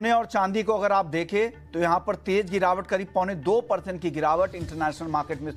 सोने और चांदी को अगर आप देखें तो यहां पर तेज गिरावट करीब 2.25% की गिरावट इंटरनेशनल मार्केट में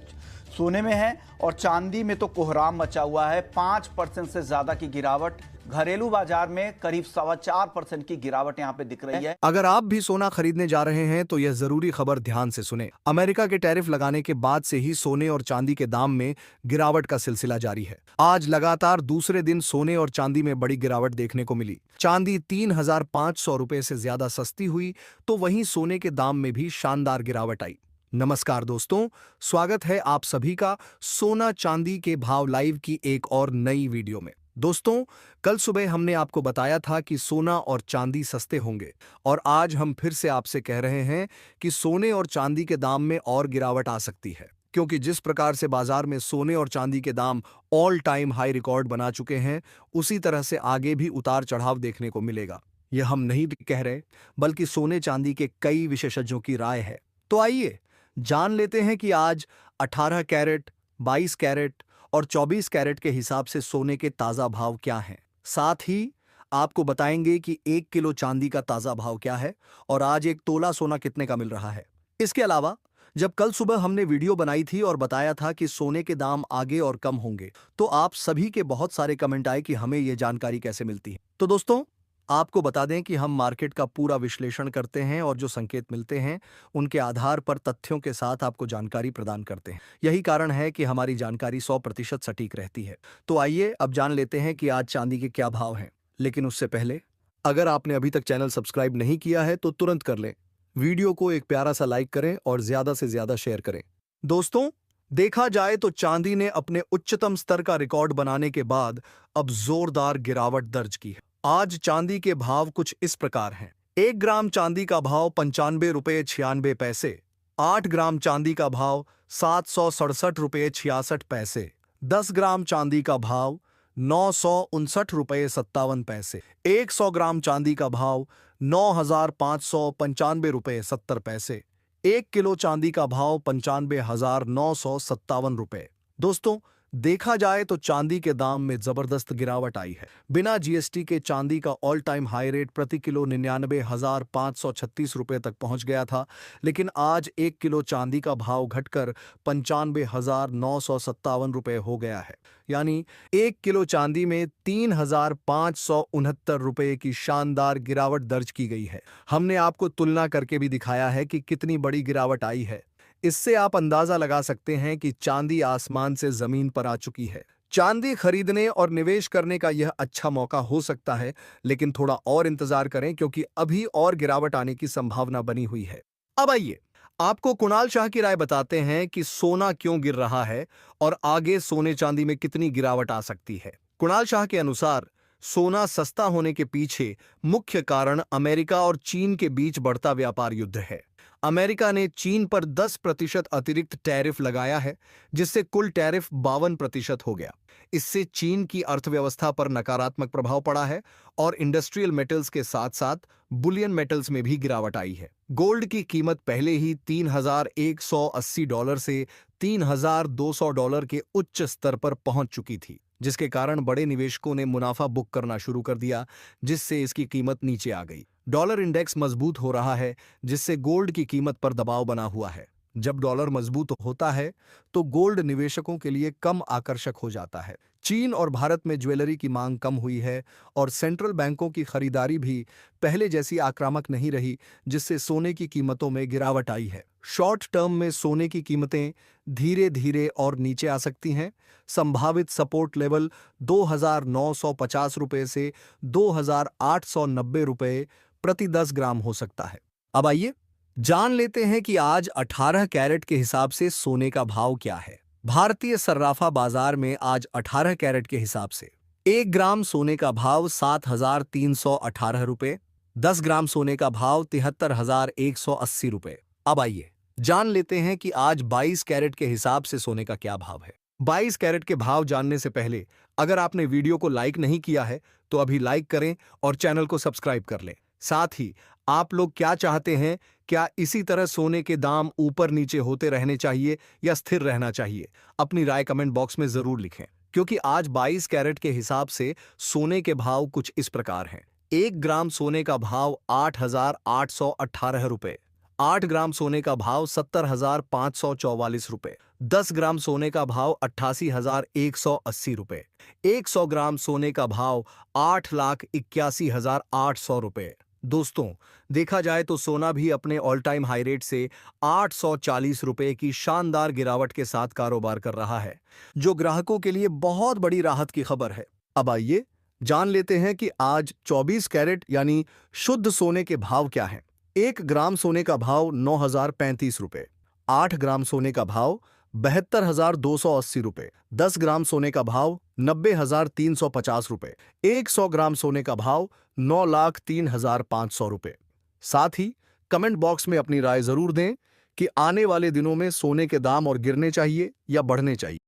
सोने में है और चांदी में तो कोहराम मचा हुआ है। 5% से ज्यादा की गिरावट घरेलू बाजार में करीब 4.25% की गिरावट यहां पे दिख रही है। अगर आप भी सोना खरीदने जा रहे हैं तो यह जरूरी खबर ध्यान से सुने। अमेरिका के टैरिफ लगाने के बाद से ही सोने और चांदी के दाम में गिरावट का सिलसिला जारी है। आज लगातार दूसरे दिन सोने और चांदी में बड़ी गिरावट देखने को मिली। चांदी 3,500 रुपए से ज्यादा सस्ती हुई तो वहीं सोने के दाम में भी शानदार गिरावट आई। नमस्कार दोस्तों, स्वागत है आप सभी का सोना चांदी के भाव लाइव की एक और नई वीडियो में। दोस्तों, कल सुबह हमने आपको बताया था कि सोना और चांदी सस्ते होंगे और आज हम फिर से आपसे कह रहे हैं कि सोने और चांदी के दाम में और गिरावट आ सकती है, क्योंकि जिस प्रकार से बाजार में सोने और चांदी के दाम ऑल टाइम हाई रिकॉर्ड बना चुके हैं, उसी तरह से आगे भी उतार चढ़ाव देखने को मिलेगा। यह हम नहीं कह रहे, बल्कि सोने चांदी के कई विशेषज्ञों की राय है। तो आइए जान लेते हैं कि आज 18 कैरेट, 22 कैरेट और 24 कैरेट के हिसाब से सोने के ताजा भाव क्या हैं। साथ ही आपको बताएंगे कि 1 किलो चांदी का ताजा भाव क्या है और आज 1 तोला सोना कितने का मिल रहा है। इसके अलावा जब कल सुबह हमने वीडियो बनाई थी और बताया था कि सोने के दाम आगे और कम होंगे, तो आप सभी के बहुत सारे कमेंट आए कि हमें यह जानकारी कैसे मिलती है। तो दोस्तों, आपको बता दें कि हम मार्केट का पूरा विश्लेषण करते हैं और जो संकेत मिलते हैं उनके आधार पर तथ्यों के साथ आपको जानकारी प्रदान करते हैं। यही कारण है कि हमारी जानकारी 100% सटीक रहती है। तो आइए अब जान लेते हैं कि आज चांदी के क्या भाव हैं। लेकिन उससे पहले, अगर आपने अभी तक चैनल सब्सक्राइब नहीं किया है तो तुरंत कर लें। वीडियो को एक प्यारा सा लाइक करें और ज्यादा से ज्यादा शेयर करें। दोस्तों, देखा जाए तो चांदी ने अपने उच्चतम स्तर का रिकॉर्ड बनाने के बाद अब जोरदार गिरावट दर्ज की है। आज चांदी के भाव कुछ इस प्रकार हैं। 1 ग्राम चांदी का भाव 95 रुपये 96 पैसे, 8 ग्राम चांदी का भाव 767 रुपये 66 पैसे, 10 ग्राम चांदी का भाव 959 रुपये 57 पैसे, 100 ग्राम चांदी का भाव 9,595 रुपये 70 पैसे, 1 किलो चांदी का भाव 95,957 रुपये। दोस्तों, देखा जाए तो चांदी के दाम में जबरदस्त गिरावट आई है। बिना जीएसटी के चांदी का ऑल टाइम हाई रेट प्रति किलो 99,536 रुपये तक पहुंच गया था, लेकिन आज 1 किलो चांदी का भाव घटकर 95,957 रुपये हो गया है। यानी 1 किलो चांदी में 3,569 रुपये की शानदार गिरावट दर्ज की गई है। हमने आपको तुलना करके भी दिखाया है कि कितनी बड़ी गिरावट आई है। इससे आप अंदाजा लगा सकते हैं कि चांदी आसमान से जमीन पर आ चुकी है। चांदी खरीदने और निवेश करने का यह अच्छा मौका हो सकता है, लेकिन थोड़ा और इंतजार करें क्योंकि अभी और गिरावट आने की संभावना बनी हुई है। अब आइए आपको कुणाल शाह की राय बताते हैं कि सोना क्यों गिर रहा है और आगे सोने चांदी में कितनी गिरावट आ सकती है। कुणाल शाह के अनुसार सोना सस्ता होने के पीछे मुख्य कारण अमेरिका और चीन के बीच बढ़ता व्यापार युद्ध है। अमेरिका ने चीन पर 10% अतिरिक्त टैरिफ लगाया है, जिससे कुल टैरिफ 52% हो गया। इससे चीन की अर्थव्यवस्था पर नकारात्मक प्रभाव पड़ा है और इंडस्ट्रियल मेटल्स के साथ साथ बुलियन मेटल्स में भी गिरावट आई है। गोल्ड की कीमत पहले ही $3,180 से $3,200 के उच्च स्तर पर पहुंच चुकी थी, जिसके कारण बड़े निवेशकों ने मुनाफा बुक करना शुरू कर दिया, जिससे इसकी कीमत नीचे आ गई। डॉलर इंडेक्स मजबूत हो रहा है, जिससे गोल्ड की कीमत पर दबाव बना हुआ है। जब डॉलर मजबूत होता है तो गोल्ड निवेशकों के लिए कम आकर्षक हो जाता है। चीन और भारत में ज्वेलरी की मांग कम हुई है और सेंट्रल बैंकों की खरीदारी भी पहले जैसी आक्रामक नहीं रही, जिससे सोने की कीमतों में गिरावट आई है। शॉर्ट टर्म में सोने की कीमतें धीरे धीरे और नीचे आ सकती हैं। संभावित सपोर्ट लेवल 2,950 रुपये से 2,890 रुपये प्रति 10 ग्राम हो सकता है। अब आइए जान लेते हैं कि आज 18 कैरेट के हिसाब से सोने का भाव क्या है। भारतीय सर्राफा बाजार में आज 18 कैरेट के हिसाब से 1 ग्राम सोने का भाव 7,318 रुपये, 10 ग्राम सोने का भाव 73,180 रुपये। अब आइए जान लेते हैं कि आज 22 कैरेट के हिसाब से सोने का क्या भाव है। 22 कैरेट के भाव जानने से पहले अगर आपने वीडियो को लाइक नहीं किया है तो अभी लाइक करें और चैनल को सब्सक्राइब कर लें। साथ ही आप लोग क्या चाहते हैं, क्या इसी तरह सोने के दाम ऊपर नीचे होते रहने चाहिए या स्थिर रहना चाहिए? अपनी राय कमेंट बॉक्स में जरूर लिखें, क्योंकि आज 22 कैरेट के हिसाब से सोने के भाव कुछ इस प्रकार हैं। 1 ग्राम सोने का भाव 8,818 रुपए, 8 ग्राम सोने का भाव 70,544 रुपए, 10 ग्राम सोने का भाव 88,180 रुपए, 100 ग्राम सोने का भाव 8,81,800 रुपए। दोस्तों, देखा जाए तो सोना भी अपने ऑल टाइम हाई रेट से 840 रुपए की शानदार गिरावट के साथ कारोबार कर रहा है, जो ग्राहकों के लिए बहुत बड़ी राहत की खबर है। अब आइए जान लेते हैं कि आज 24 कैरेट यानी शुद्ध सोने के भाव क्या हैं। 1 ग्राम सोने का भाव 9,035 रुपए, 8 ग्राम सोने का भाव 72,280 रुपए, 10 ग्राम सोने का भाव 90,350 रुपए, 100 ग्राम सोने का भाव 9,03,500 रुपए। साथ ही कमेंट बॉक्स में अपनी राय जरूर दें कि आने वाले दिनों में सोने के दाम और गिरने चाहिए या बढ़ने चाहिए।